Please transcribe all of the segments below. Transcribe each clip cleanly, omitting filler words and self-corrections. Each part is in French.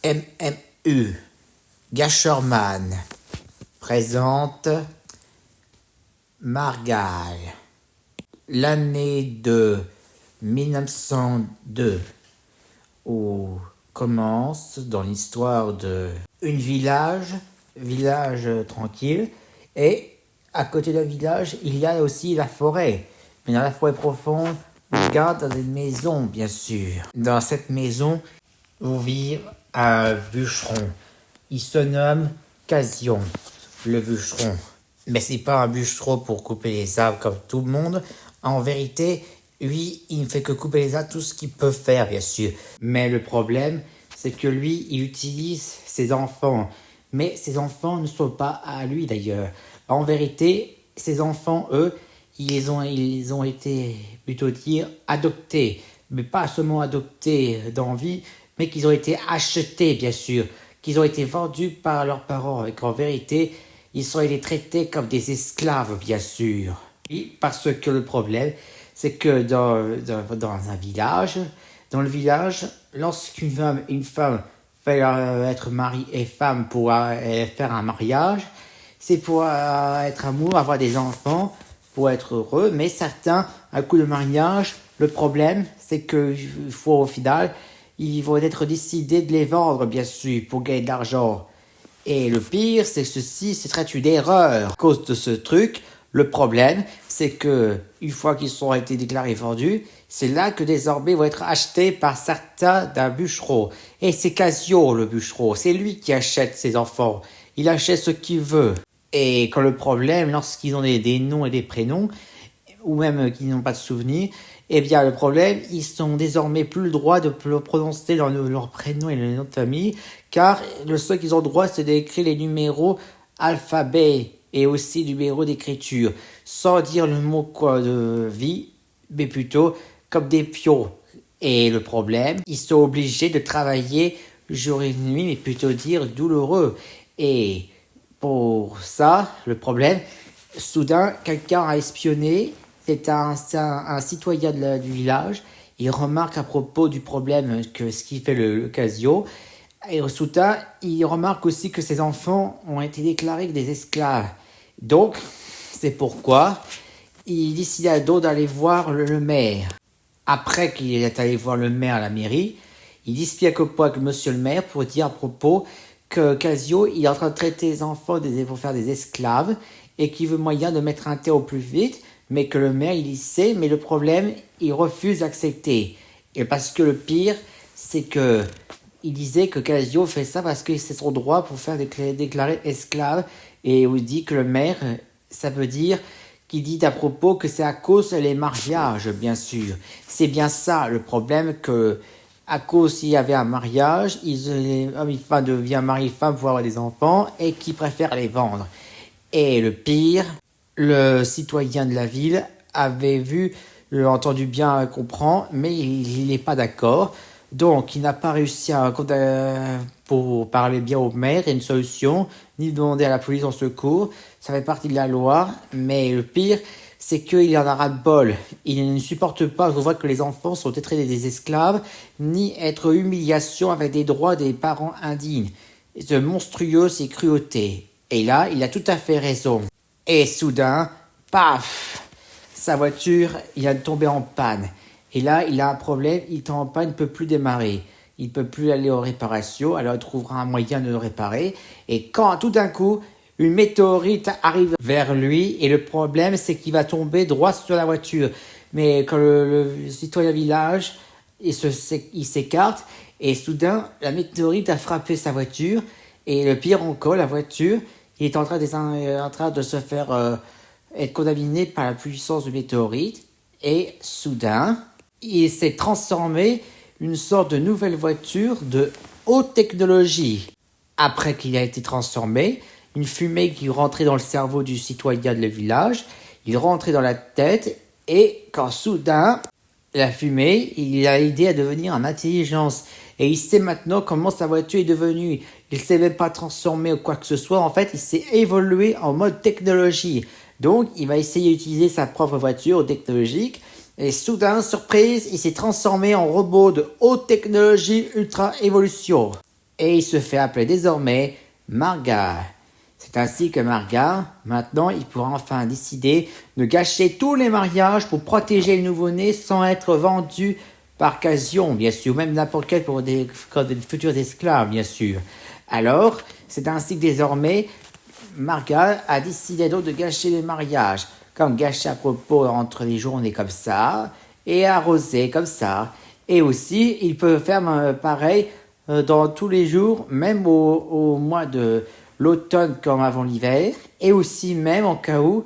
MMU, Gasherman, présente Margal. L'année de 1902, où commence dans l'histoire de un village tranquille, et à côté d'un village, il y a aussi la forêt. Mais dans la forêt profonde, on regarde dans une maison, bien sûr. Dans cette maison, où vit un bûcheron. Il se nomme Casion, le bûcheron. Mais c'est pas un bûcheron pour couper les arbres comme tout le monde. En vérité, lui, il ne fait que couper les arbres, tout ce qu'il peut faire, bien sûr. Mais le problème, c'est que lui, il utilise ses enfants. Mais ses enfants ne sont pas à lui, d'ailleurs. En vérité, ses enfants, eux, ils ont été, plutôt dire, adoptés. Mais pas seulement adoptés d'envie, mais qu'ils ont été achetés, bien sûr. Qu'ils ont été vendus par leurs parents. Et qu'en vérité, ils ont été traités comme des esclaves, bien sûr. Et parce que le problème, c'est que dans un village, lorsqu'une femme fait être mari et femme pour faire un mariage, c'est pour être amoureux, avoir des enfants, pour être heureux. Mais certains, à coup de mariage, le problème, c'est que au final, ils vont être décidés de les vendre, bien sûr, pour gagner de l'argent. Et le pire, c'est que ceci, ce serait une erreur. À cause de ce truc, le problème, c'est que une fois qu'ils sont été déclarés vendus, c'est là que désormais ils vont être achetés par certains d'un bûcheron. Et c'est Casio, le bûcheron. C'est lui qui achète ses enfants. Il achète ce qu'il veut. Et quand le problème, lorsqu'ils ont des noms et des prénoms, ou même qu'ils n'ont pas de souvenirs, eh bien, le problème, ils sont désormais plus le droit de prononcer leur prénom et le nom de famille, car le seul qu'ils ont le droit, c'est d'écrire les numéros alphabet et aussi numéros d'écriture, sans dire le mot de vie, mais plutôt comme des pions. Et le problème, ils sont obligés de travailler jour et nuit, mais plutôt dire douloureux. Et pour ça, le problème, soudain, quelqu'un a espionné. C'est un citoyen du village. Il remarque à propos du problème que ce qui fait le Casio. Et soudain, il remarque aussi que ses enfants ont été déclarés des esclaves. Donc, c'est pourquoi il décida donc d'aller voir le maire. Après qu'il est allé voir le maire à la mairie, il discute avec monsieur le maire pour dire à propos que Casio il est en train de traiter les enfants pour faire des esclaves et qu'il veut moyen de mettre un terme au plus vite. Mais que le maire, il sait, mais le problème, il refuse d'accepter. Et parce que le pire, c'est que il disait que Casio fait ça parce que c'est son droit pour faire déclarer esclave. Et il dit que le maire, ça veut dire qu'il dit à propos que c'est à cause des mariages, bien sûr. C'est bien ça le problème, que à cause s'il y avait un mariage, homme et femme deviennent mari et femme pour avoir des enfants et qui préfèrent les vendre. Et le pire, le citoyen de la ville avait entendu bien comprendre, mais il n'est pas d'accord. Donc, il n'a pas réussi pour parler bien au maire et une solution, ni demander à la police en secours. Ça fait partie de la loi, mais le pire, c'est qu'il en a ras-le-bol. Il ne supporte pas de voir que les enfants sont traités des esclaves, ni être humiliation avec des droits des parents indignes. C'est monstrueux, c'est cruauté. Et là, il a tout à fait raison. Et soudain, paf, sa voiture, il a tombé en panne. Et là, il a un problème, il tombe en panne, il ne peut plus démarrer. Il ne peut plus aller aux réparations, alors il trouvera un moyen de le réparer. Et quand tout d'un coup, une météorite arrive vers lui, et le problème, c'est qu'il va tomber droit sur la voiture. Mais quand le citoyen village, il s'écarte, et soudain, la météorite a frappé sa voiture, et le pire encore, la voiture, il est en train de se faire être contaminé par la puissance du météorite. Et soudain, il s'est transformé une sorte de nouvelle voiture de haute technologie. Après qu'il a été transformé, une fumée qui rentrait dans le cerveau du citoyen de village, il rentrait dans la tête et quand soudain, la fumée, il a aidé à devenir en intelligence. Et il sait maintenant comment sa voiture est devenue. Il ne s'est même pas transformé ou quoi que ce soit. En fait, il s'est évolué en mode technologie. Donc, il va essayer d'utiliser sa propre voiture technologique. Et soudain, surprise, il s'est transformé en robot de haute technologie ultra évolution. et il se fait appeler désormais Marga. C'est ainsi que Marga, maintenant, il pourra enfin décider de gâcher tous les mariages pour protéger les nouveau-nés sans être vendu par Casion, bien sûr, même n'importe quel pour des futurs esclaves, bien sûr. Alors, c'est ainsi que désormais, Marga a décidé donc de gâcher les mariages, comme gâcher à propos entre les journées comme ça, et arroser comme ça. Et aussi, il peut faire pareil dans tous les jours, même au mois de l'automne comme avant l'hiver, et aussi même en cas où,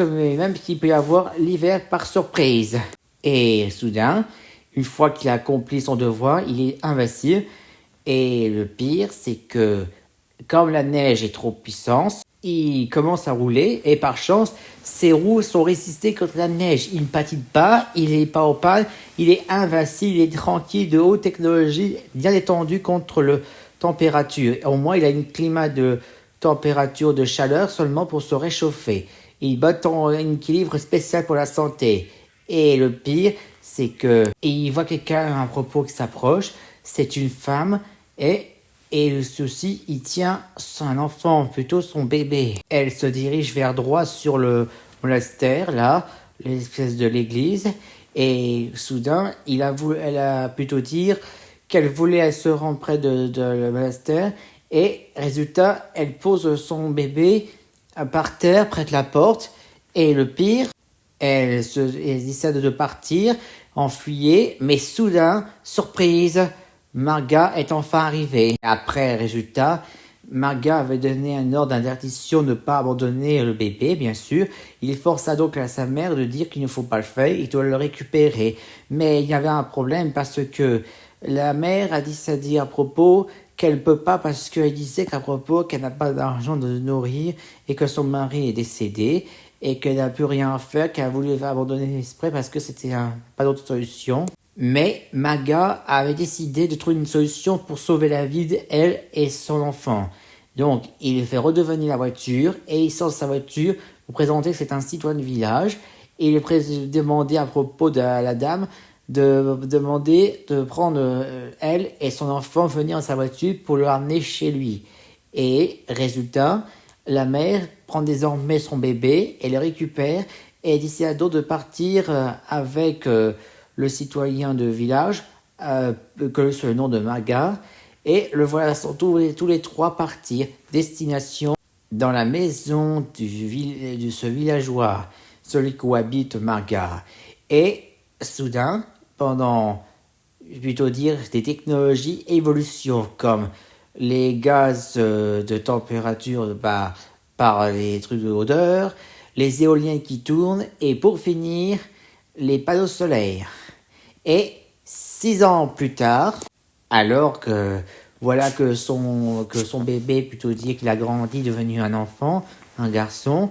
même qu'il peut y avoir l'hiver par surprise. Et soudain, une fois qu'il a accompli son devoir, il est invincible. Et le pire, c'est que comme la neige est trop puissante, il commence à rouler et par chance, ses roues sont résistées contre la neige. Il ne patine pas, il n'est pas au panne, il est invincible, il est tranquille, de haute technologie, bien étendu contre la température. Au moins, il a un climat de température, de chaleur seulement pour se réchauffer. Il bat un équilibre spécial pour la santé. Et le pire, c'est que il voit quelqu'un à propos qui s'approche, c'est une femme et ceci, il tient son enfant, plutôt son bébé. Elle se dirige vers droite sur le monastère, là, l'espèce de l'église, et soudain, elle a plutôt dire qu'elle voulait se rendre près de le monastère, et résultat, elle pose son bébé par terre, près de la porte, et le pire, elle décide de partir, enfuyer, mais soudain, surprise, Marga est enfin arrivée. Après, résultat, Marga avait donné un ordre d'interdiction de ne pas abandonner le bébé, bien sûr. Il força donc à sa mère de dire qu'il ne faut pas le faire, il doit le récupérer. Mais il y avait un problème parce que la mère a dit à propos qu'elle ne peut pas parce qu'elle disait qu'à propos qu'elle n'a pas d'argent de nourrir et que son mari est décédé et qu'elle n'a plus rien à faire, qu'elle a voulu abandonner l'esprit parce que c'était pas d'autre solution. Mais Marga avait décidé de trouver une solution pour sauver la vie d'elle et son enfant. Donc, il fait redevenir la voiture et il sort de sa voiture pour présenter que c'est un citoyen du village. Et il est demandé à propos de la dame de demander de prendre elle et son enfant venir dans sa voiture pour le ramener chez lui. Et résultat, la mère prend désormais son bébé et le récupère et décide donc de partir avec le citoyen de village, connu sous le nom de Marga, et le voilà sont tous les trois partir, destination dans la maison de ce villageois, celui où habite Marga. Et soudain, pendant, plutôt dire, des technologies évolution, comme les gaz de température par les trucs d'odeur, les éoliens qui tournent, et pour finir, les panneaux solaires. Et 6 ans plus tard, alors que voilà que son bébé, plutôt dire qu'il a grandi, devenu un enfant, un garçon,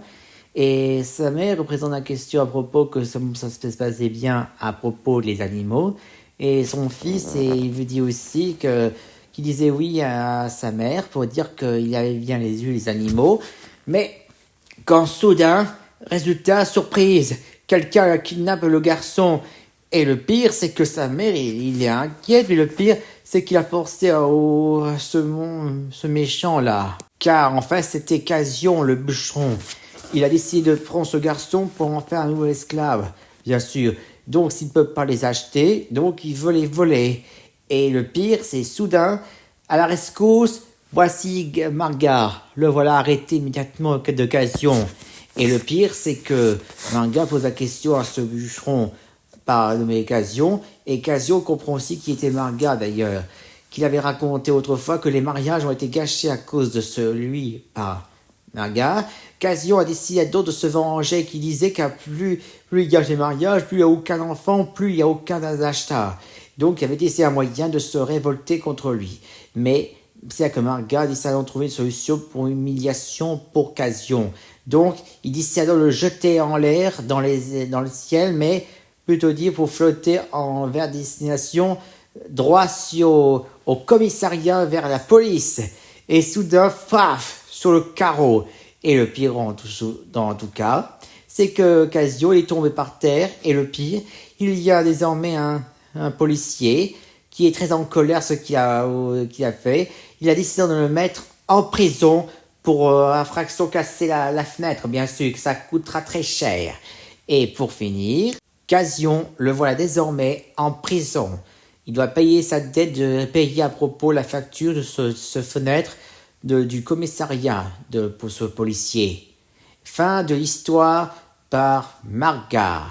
et sa mère représente la question à propos que ça se passait bien à propos des animaux, et son fils, et il veut dire aussi qu'il disait oui à sa mère pour dire qu'il avait bien les yeux les animaux, mais quand soudain, résultat, surprise, quelqu'un kidnappe le garçon. Et le pire, c'est que sa mère, il est inquiet. Mais le pire, c'est qu'il a pensé à ce méchant-là. Car en fait, c'était Casion, le bûcheron. Il a décidé de prendre ce garçon pour en faire un nouvel esclave, bien sûr. Donc, s'il ne peut pas les acheter, donc il veut les voler. Et le pire, c'est soudain, à la rescousse, voici Marga. Le voilà arrêté immédiatement de Casion. Et le pire, c'est que Marga pose la question à ce bûcheron par nommé Casion, et Casion comprend aussi qui était Marga d'ailleurs, qu'il avait raconté autrefois que les mariages ont été gâchés à cause de celui par Marga. Casion a décidé donc de se venger, qui disait qu'à plus il gâche les mariages, plus il n'y a aucun enfant, plus il n'y a aucun acheteur. Donc il avait essayé un moyen de se révolter contre lui. Mais c'est là que Marga décide de trouver une solution pour humiliation pour Casion. Donc il décide de le jeter en l'air dans le ciel, mais plutôt dire pour flotter vers destination droit au commissariat vers la police. Et soudain, paf, sur le carreau. Et le pire dans tout cas, c'est que Casio est tombé par terre. Et le pire, il y a désormais un policier qui est très en colère ce qu'il a fait. Il a décidé de le mettre en prison pour infraction casser la fenêtre, bien sûr, que ça coûtera très cher. Et pour finir, Casion le voilà désormais en prison. Il doit payer sa dette de payer à propos la facture de ce fenêtre du commissariat pour ce policier. Fin de l'histoire par Marga.